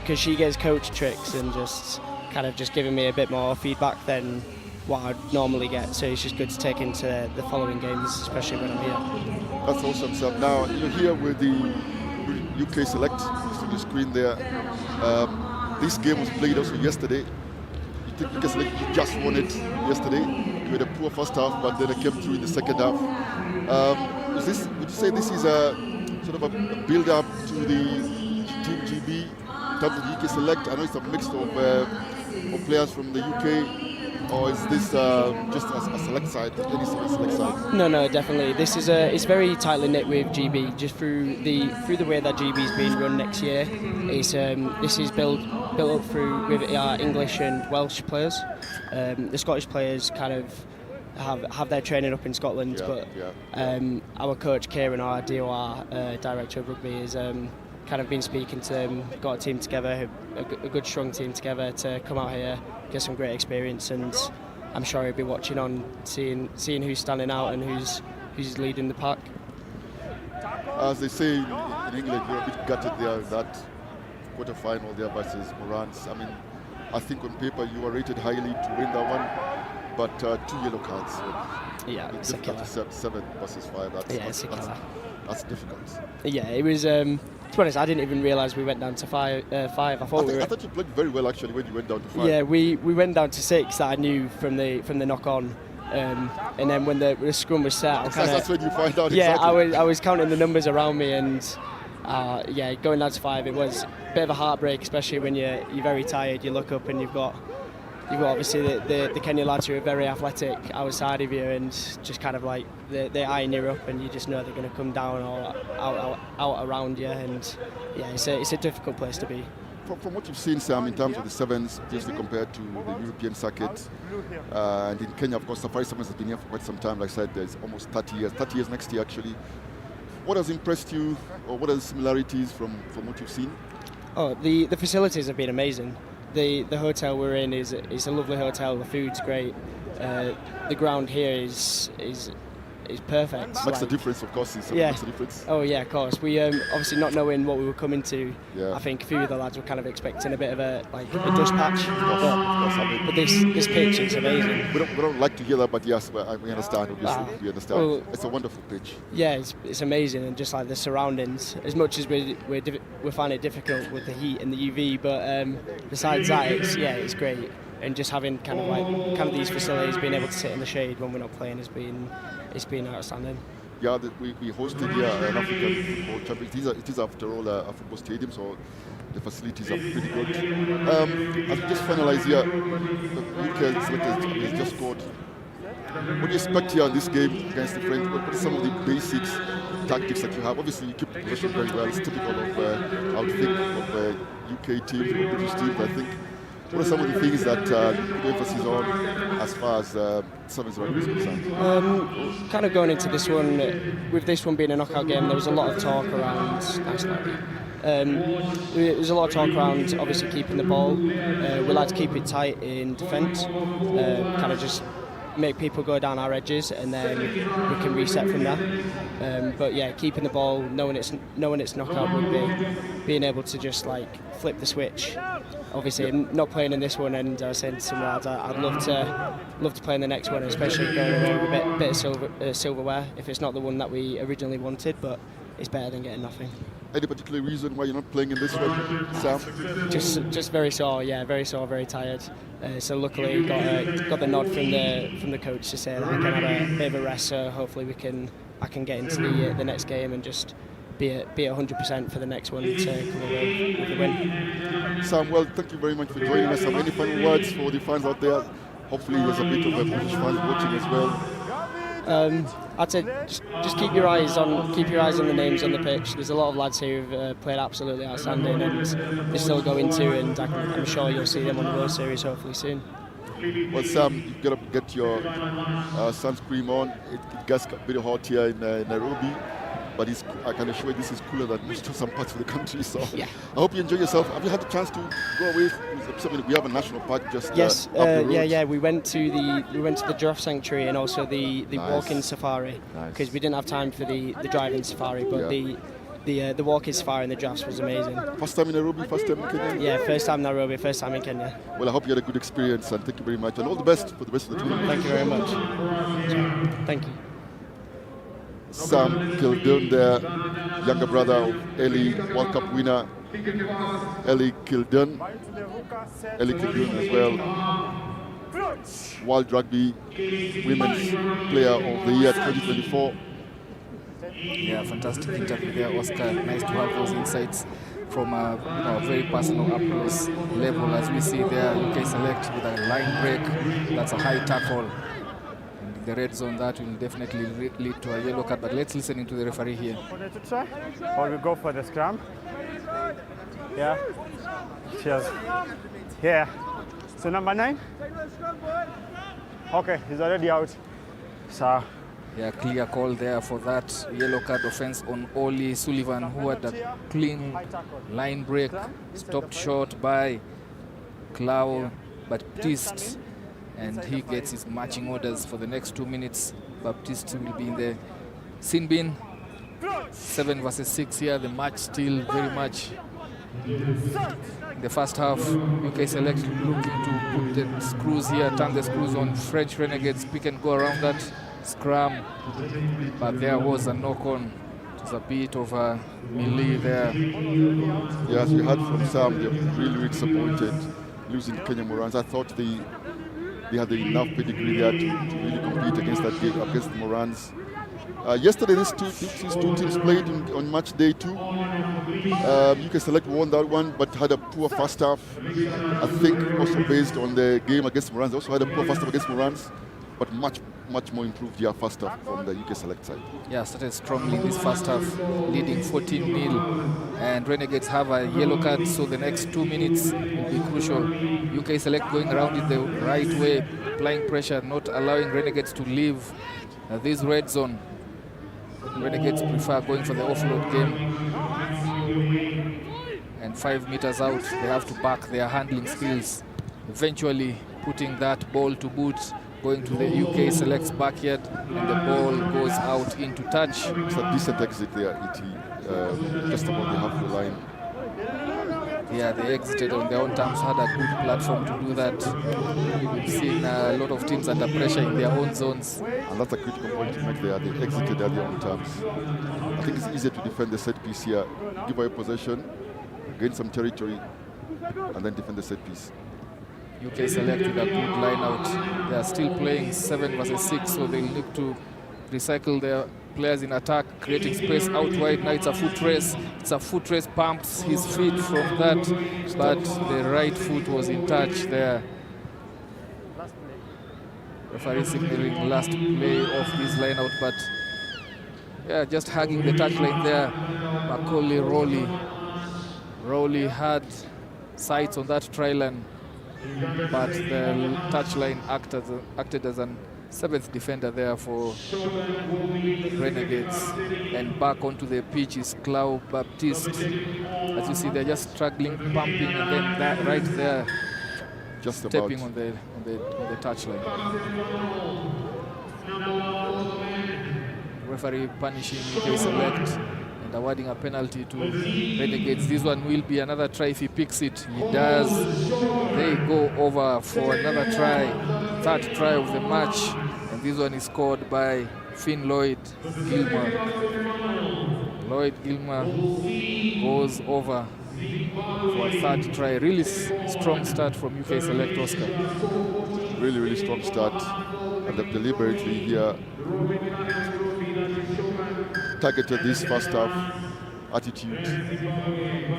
because she gets coach tricks and just kind of just giving me a bit more feedback than what I'd normally get. So it's just good to take into the following games, especially when I'm here. That's awesome, Sam. Now you're here with the UK Select on the screen there. This game was played also yesterday. You think UK Select just won it yesterday? You had a poor first half, but then it came through in the second half. Would you say this is a sort of a build-up to the Team GB in terms of the UK Select? I know it's a mix of players from the UK, or is this just a select side? Any select side? No, definitely. This is it's very tightly knit with GB. Just through the way that GB is being run next year, this is built up through with our English and Welsh players. The Scottish players kind of have their training up in Scotland, but our coach Kieran, our DOR director of rugby, is kind of been speaking to them, got a team together, a good strong team together to come out here, get some great experience, and I'm sure he'll be watching on, seeing who's standing out and who's leading the pack. As they say in England, you're a bit gutted there, that quarter-final there versus Morans. I mean, I think on paper you were rated highly to win that one, but 2 yellow cards. Yeah, it's a killer. 7 versus 5. That's difficult. Yeah, it was. To be honest, I didn't even realise we went down to 5. I thought you played very well actually when you went down to 5. Yeah, we went down to 6. That I knew from the knock on, and then when the scrum was set, that's when you find out. Yeah, exactly. I was counting the numbers around me, and going down to 5, it was a bit of a heartbreak, especially when you're very tired. You look up and you've got obviously the Kenya lads who are very athletic outside of you, and just kind of like they're eyeing you up, and you just know they're going to come down or out around you, and yeah, it's a difficult place to be. From what you've seen, Sam, in terms of the sevens, just compared to the European circuit, and in Kenya, of course, Safari Sevens has been here for quite some time. Like I said, there's almost 30 years next year actually. What has impressed you, or what are the similarities from what you've seen? Oh, the facilities have been amazing. The hotel we're in is a lovely hotel. The food's great. The ground here is perfect. Makes a difference, of course. Makes a difference. Oh yeah, of course. We obviously not knowing what we were coming to. Yeah. I think a few of the lads were kind of expecting a bit of a dust patch. But this pitch is amazing. We don't like to hear that, but yes, we understand. Obviously, we understand. Well, it's a wonderful pitch. Yeah, it's amazing, and just like the surroundings. As much as we find it difficult with the heat and the UV, but besides that, it's great. And just having kind of these facilities, being able to sit in the shade when we're not playing has been outstanding. Yeah, we hosted here an African football championship. It is after all a football stadium, so the facilities are pretty good. As we just finalise here, the UK selectors has just scored. What do you expect here in this game against the French? What are some of the basics, tactics that you have? Obviously, you keep the possession very well. It's typical of, I would think, of UK teams or British teams, I think. What are some of the things that you emphasis on as far as sevens rugby is concerned? Kind of going into this one, with this one being a knockout game, there was a lot of talk around. There's a lot of talk around obviously keeping the ball. We like to keep it tight in defence, kind of just make people go down our edges, and then we can reset from there. But yeah, keeping the ball, knowing it's knockout rugby, being able to just like flip the switch. Obviously, I'm not playing in this one, and I was saying to some lads, I'd love to play in the next one, especially going away with a bit of silverware. If it's not the one that we originally wanted, but it's better than getting nothing. Any particular reason why you're not playing in this one, Sam? Just very sore, very sore, very tired. So luckily got the nod from the coach to say that I can have a bit of a rest. So hopefully I can get into the next game and just be at 100% for the next one to come away with the win. Sam, well, thank you very much for joining us. Have any final words for the fans out there? Hopefully there's a bit of British fans watching as well. I'd say just keep your eyes on the names on the pitch. There's a lot of lads here who've played absolutely outstanding, and they're still going to, and I'm sure you'll see them on the World Series hopefully soon. Well, Sam, you've got to get your sunscreen on. It gets a bit hot here in Nairobi, but I can assure you this is cooler than most of some parts of the country. So yeah. I hope you enjoy yourself. Have you had the chance to go away? We have a national park just up the road. Yeah. We went to the giraffe sanctuary and also the Nice. walking safari because we didn't have time for the driving safari, but the walk is far and the drafts was amazing. First time in Nairobi, first time in Kenya? Yeah, first time Nairobi, first time in Kenya. Well, I hope you had a good experience, and thank you very much, and all the best for the rest of the tournament. Thank you very much. Thank you. Sam Kildun there, younger brother of Ellie, World Cup winner. Ellie Kildun as well. World Rugby Women's Player of the Year 2024. Yeah, fantastic interview there, Oscar. Nice to have those insights from a very personal up-close level, as we see there. UK Select with a line break. That's a high tackle. And in the red zone, that will definitely lead to a yellow card. But let's listen into the referee here. Or we go for the scrum. Yeah. Cheers. Yeah. So number 9. Okay, he's already out. So. Yeah, clear call there for that yellow card offense on Oli Sullivan, who had a clean line break, stopped short by Clau Baptiste, and he gets his marching orders for the next 2 minutes. Baptiste will be in the sin bin. 7 versus 6 here, the match still very much in the first half. UK Select looking to put the screws here, turn the screws on French Renegades, pick and go around that scrum, but there was a knock-on. It was a bit of a melee there. Yeah, as we heard from Sam, they're really disappointed losing Kenya Morans. I thought they had enough pedigree there to really compete against that game, against the Morans. Yesterday, these two teams played on match day 2. UK Select won that one, but had a poor first half. I think also based on the game against Morans. They also had a poor first half against Morans, but much more improved first half from the UK Select side. Yeah, started strongly in this first half, leading 14-0, and Renegades have a yellow card, so the next 2 minutes will be crucial. UK Select going around it the right way, applying pressure, not allowing Renegades to leave this red zone. Renegades prefer going for the offload game, and 5 meters out, they have to back their handling skills, eventually putting that ball to boot, going to the UK Select's backyard, and the ball goes out into touch. It's a decent exit there, just about the halfway line. Yeah, they exited on their own terms, had a good platform to do that. We've seen a lot of teams under pressure in their own zones. And that's a critical point to make there. They exited at their own terms. I think it's easier to defend the set piece here, give away possession, gain some territory, and then defend the set piece. UK Select with a good line out. They are still playing 7 versus 6, so they'll need to recycle their players in attack, creating space out wide. Now it's a foot race. It's a foot race, pumps his feet from that, but the right foot was in touch there. Referee signaling last play of this line out, but yeah, just hugging the touchline there. Macaulay Rowley had sights on that try line, but the touchline acted as an 7th defender there for Renegades. And back onto the pitch is Clau Baptiste. As you see, they're just struggling, pumping, and then that right there, just stepping on the touchline. Referee punishing UK Select and awarding a penalty to Renegades. This one will be another try if he picks it. He does. They go over for another try, 3rd try of the match, and this one is scored by Finn Lloyd Gilmer. Lloyd Gilmer goes over for a 3rd try. Really strong start from UK Select, Oscar. Really strong start, and they've deliberately here targeted this first half attitude.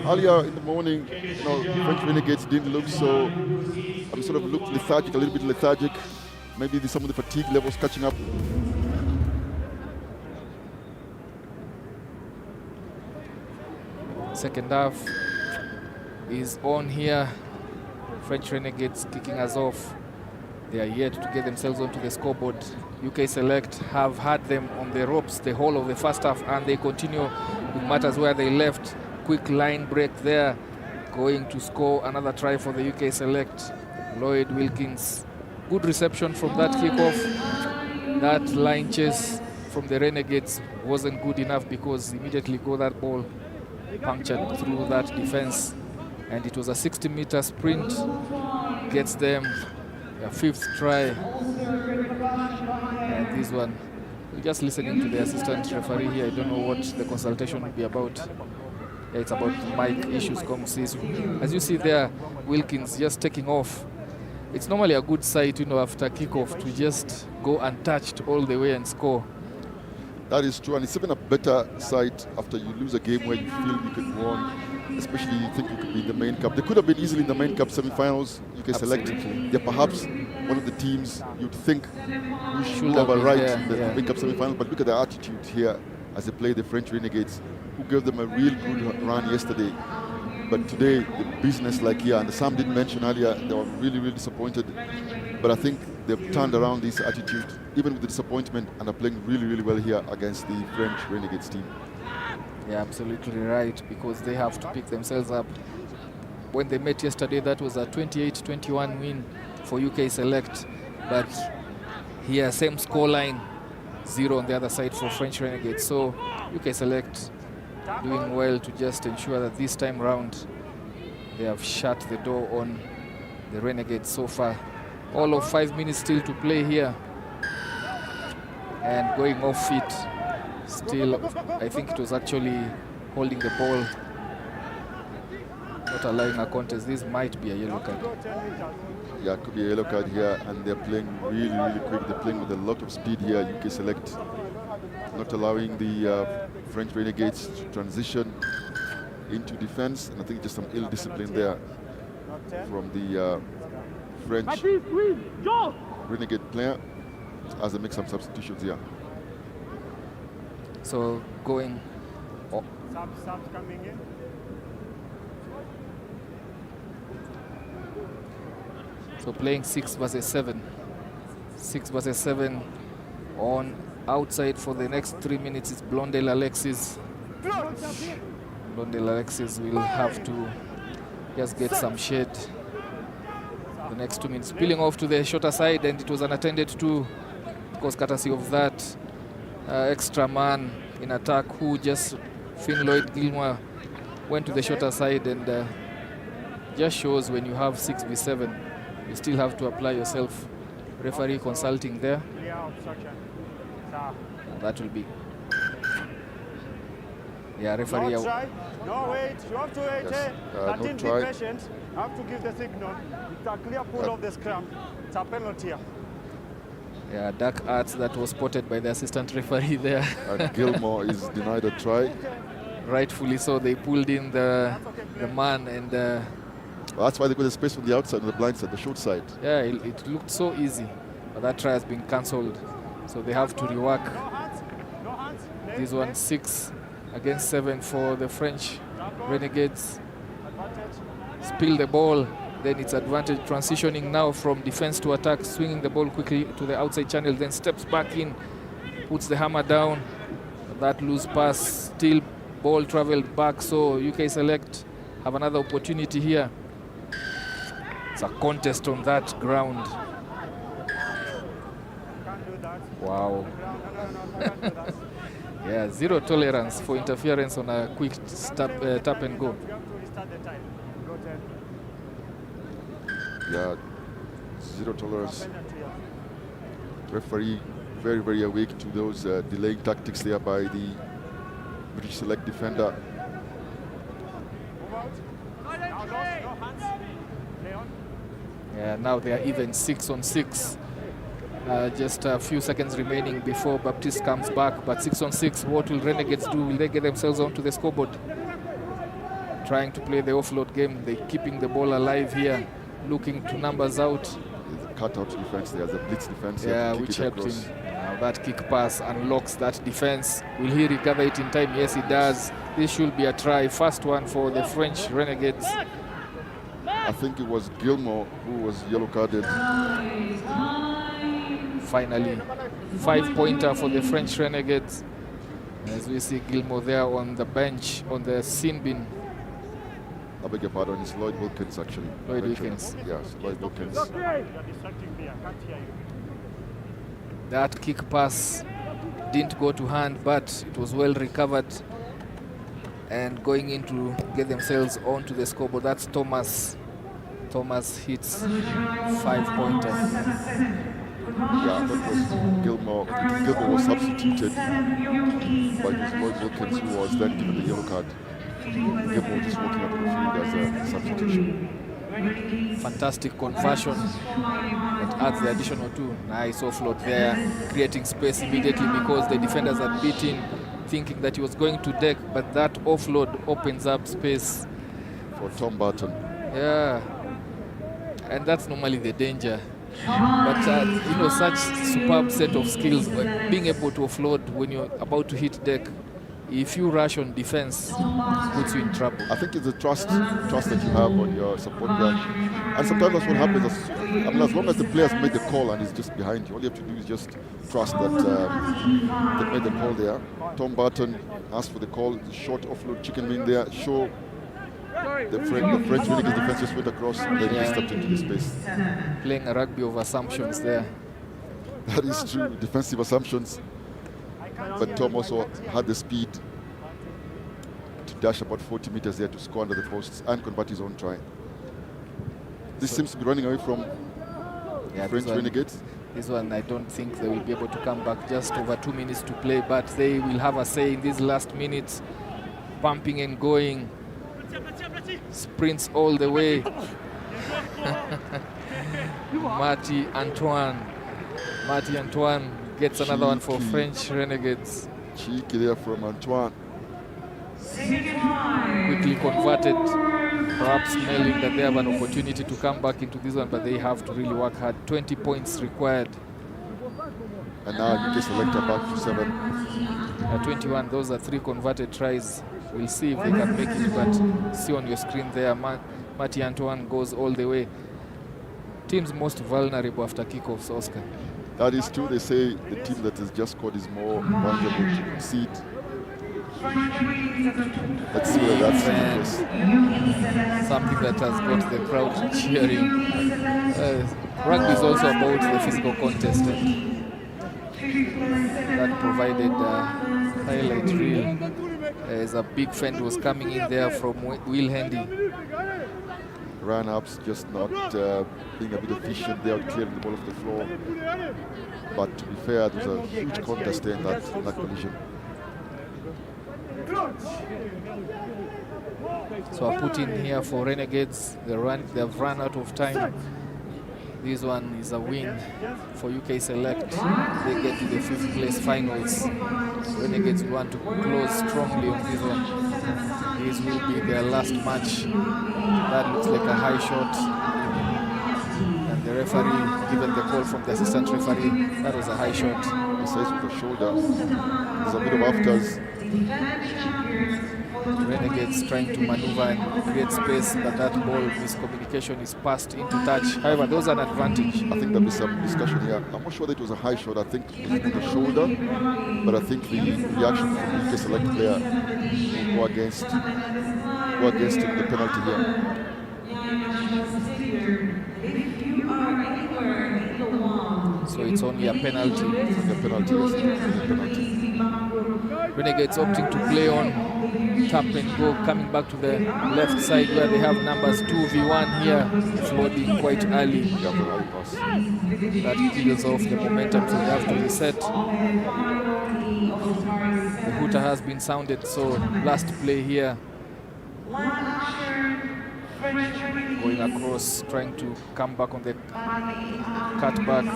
Earlier in the morning, French Renegades didn't look so, sort of looked lethargic, a little bit lethargic. Maybe some of the fatigue levels catching up. Second half is on here. French Renegades kicking us off. They are yet to get themselves onto the scoreboard. UK Select have had them on the ropes the whole of the first half, and they continue with matters where they left. Quick line break there, going to score another try for the UK Select. Lloyd Wilkins, good reception from that kickoff. That line chase from the Renegades wasn't good enough because immediately that ball punctured through that defense. And it was a 60-meter sprint, gets them a 5th try. And this one, we're just listening to the assistant referee here. I don't know what the consultation will be about. Yeah, it's about mic issues, as you see there, Wilkins just taking off. It's normally a good sight, you know, after kickoff to just go untouched all the way and score. That is true, and it's even a better sight after you lose a game where you feel you could win, especially you think you could be in the main cup. They could have been easily in the main cup semi-finals. You can select. They're perhaps one of the teams you'd think we should have a right in the main cup semi-final, but look at the attitude here as they play the French Renegades, who gave them a real good run yesterday. But today, the business like here, and Sam did mention earlier, they were really, really disappointed. But I think they've turned around this attitude, even with the disappointment, and are playing really, really well here against the French Renegades team. Yeah, absolutely right, because they have to pick themselves up. When they met yesterday, that was a 28-21 win for UK Select. But here, same scoreline, 0 on the other side for French Renegades. So UK Select doing well to just ensure that this time round they have shut the door on the Renegades so far. All of 5 minutes still to play here, and going off it still. I think it was actually holding the ball, not allowing a contest. This might be a yellow card. Yeah, it could be a yellow card here, and they're playing really, really quick. They're playing with a lot of speed here, UK Select, not allowing the French Renegades to transition into defense, and I think just some ill discipline there from the French Renegade player as they make some substitutions here. So going Subs coming in. So playing 6 versus 7. 6 versus 7 on outside for the next 3 minutes. It's Blondel Alexis. Blondel Alexis will have to just get some shade. The next 2 minutes. Peeling off to the shorter side, and it was unattended to, because courtesy of that extra man in attack who just, Finn Lloyd Gilmore, went to the shorter side, and just shows when you have 6v7, you still have to apply yourself. Referee consulting there. That will be. Yeah, referee. No try. No, wait. You have to wait. Yes. No Be try. patient. You have to give the signal. It's a clear pull of the scrum. It's a penalty here. Yeah, dark arts that was spotted by the assistant referee there. And Gilmore is denied a try. Rightfully so. They pulled in the man, and Well, that's why they got the space from the outside on the blind side, the short side. yeah, it looked so easy, but that try has been cancelled, so they have to rework. This one 6 against 7 for the French Renegades. Spill the ball, then it's advantage, transitioning now from defense to attack, swinging the ball quickly to the outside channel, then steps back in, puts the hammer down. That loose pass, still ball traveled back, so UK Select have another opportunity here. It's a contest on that ground. Wow. Yeah, 0 tolerance for interference on a quick tap and go. Yeah, 0 tolerance. Referee very, very awake to those delaying tactics there by the British Select defender. Yeah, now they are even 6 on 6. Just a few seconds remaining before Baptiste comes back, but 6 on 6, what will Renegades do? Will they get themselves onto the scoreboard? Trying to play the offload game, they're keeping the ball alive here, looking to numbers out. The cut-out defense there, the blitz defense. Yeah, which helped him. Now that kick pass unlocks that defense. Will he recover it in time? Yes, he does. This should be a try. First one for the French Renegades. I think it was Gilmore who was yellow carded. Finally, 5-pointer for the French Renegades. As we see Gilmore there on the bench, on the sin bin. I beg your pardon, it's Lloyd Wilkins actually. Lloyd Wilkins. Yes, Lloyd Wilkins. That kick pass didn't go to hand, but it was well recovered and going in to get themselves onto the scoreboard. That's Thomas. Thomas hits 5-pointer. Yeah, that was Gilmore. Gilmore was substituted by his boy Wilkins, who was then given the yellow card. Gilmore just walking up on the field as a substitution. Fantastic conversion that adds the additional 2. Nice offload there, creating space immediately because the defenders had beaten, thinking that he was going to deck, but that offload opens up space for Tom Barton. Yeah, and that's normally the danger. But you know, such superb set of skills, being able to offload when you're about to hit deck. If you rush on defense, puts you in trouble. I think it's the trust that you have on your support guy. And sometimes that's what happens. As long as the player's made the call and is just behind you, all you have to do is just trust that they made the call there. Tom Barton asked for the call, the short offload chicken wing there. Show the French Renegades defense just went across and then he stepped into the space. Playing a rugby of assumptions there. That is true, defensive assumptions. But Tom also had the speed to dash about 40 meters there to score under the posts and convert his own try. This seems to be running away from French Renegades. This one, I don't think they will be able to come back. Just over 2 minutes to play, but they will have a say in these last minutes. Pumping and going. Sprints all the way. Marty Antoine gets another one for French Renegades. Cheeky there from Antoine. Quickly converted, perhaps smelling that they have an opportunity to come back into this one, but they have to really work hard. 20 points required. And now UK selector back to 7. 21, those are 3 converted tries. We'll see if they can make it, but see on your screen there, Marty Antoine goes all the way. Teams most vulnerable after kickoffs, Oscar. That is true. They say the team that has just scored is more vulnerable to concede. Let's see whether that's the case. Something that has got the crowd cheering. Rugby is also about the physical contest, and that provided a highlight reel as a big fend was coming in there from Will Handy. Run-ups just not being a bit efficient there, clearing the ball off the floor. But to be fair, there's a huge contest there in that collision. So I put in here for Renegades. They've run out of time. This one is a win for UK Select. They get to the 5th place finals. Renegades want to close strongly on this one. This will be their last match. That looks like a high shot. And the referee, given the call from the assistant referee, that was a high shot. He says with the shoulder. There's a bit of afters. Renegades trying to maneuver and create space, but that ball miscommunication is passed into touch. However, those are an advantage. I think there'll be some discussion here. I'm not sure that it was a high shot. I think it was with the shoulder, but I think the reaction from the UK Select player will go against the penalty here. So it's only a penalty. It's only a penalty, yes. It's a penalty. Renegades opting to play on tap and go, coming back to the left side where they have numbers 2v1 here, flooding quite early. That kills off the momentum, so they have to reset. The hooter has been sounded, so last play here. Going across, trying to come back on the cutback.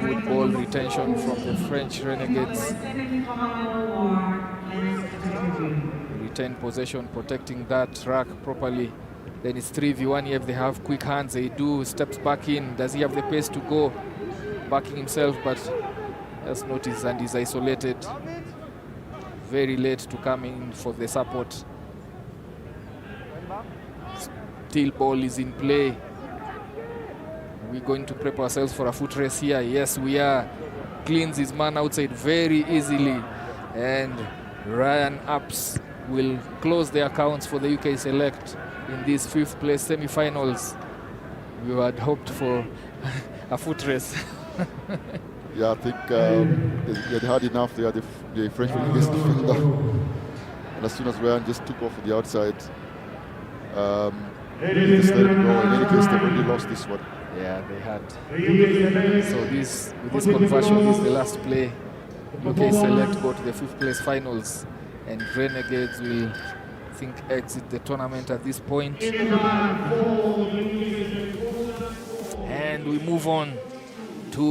Good ball retention from the French Renegades. Retain possession, protecting that rack properly. Then it's 3v1 here. If they have quick hands, they do. Steps back in. Does he have the pace to go? Backing himself, but that's noticed, and he's isolated. Very late to come in for the support. Still ball is in play. We're going to prep ourselves for a foot race here. Yes, we are. Cleans his man outside very easily. And Ryan Apps will close the accounts for the UK Select in these 5th place semi-finals. We had hoped for a foot race. Yeah, I think they had enough there, the French Renegades defender. And as soon as Ryan just took off on the outside, they just let him go. In any case, they've already lost this one. Yeah, they had. So with this conversion, this is the last play. UK Select go to the 5th place finals, and Renegades will, I think, exit the tournament at this point. And we move on to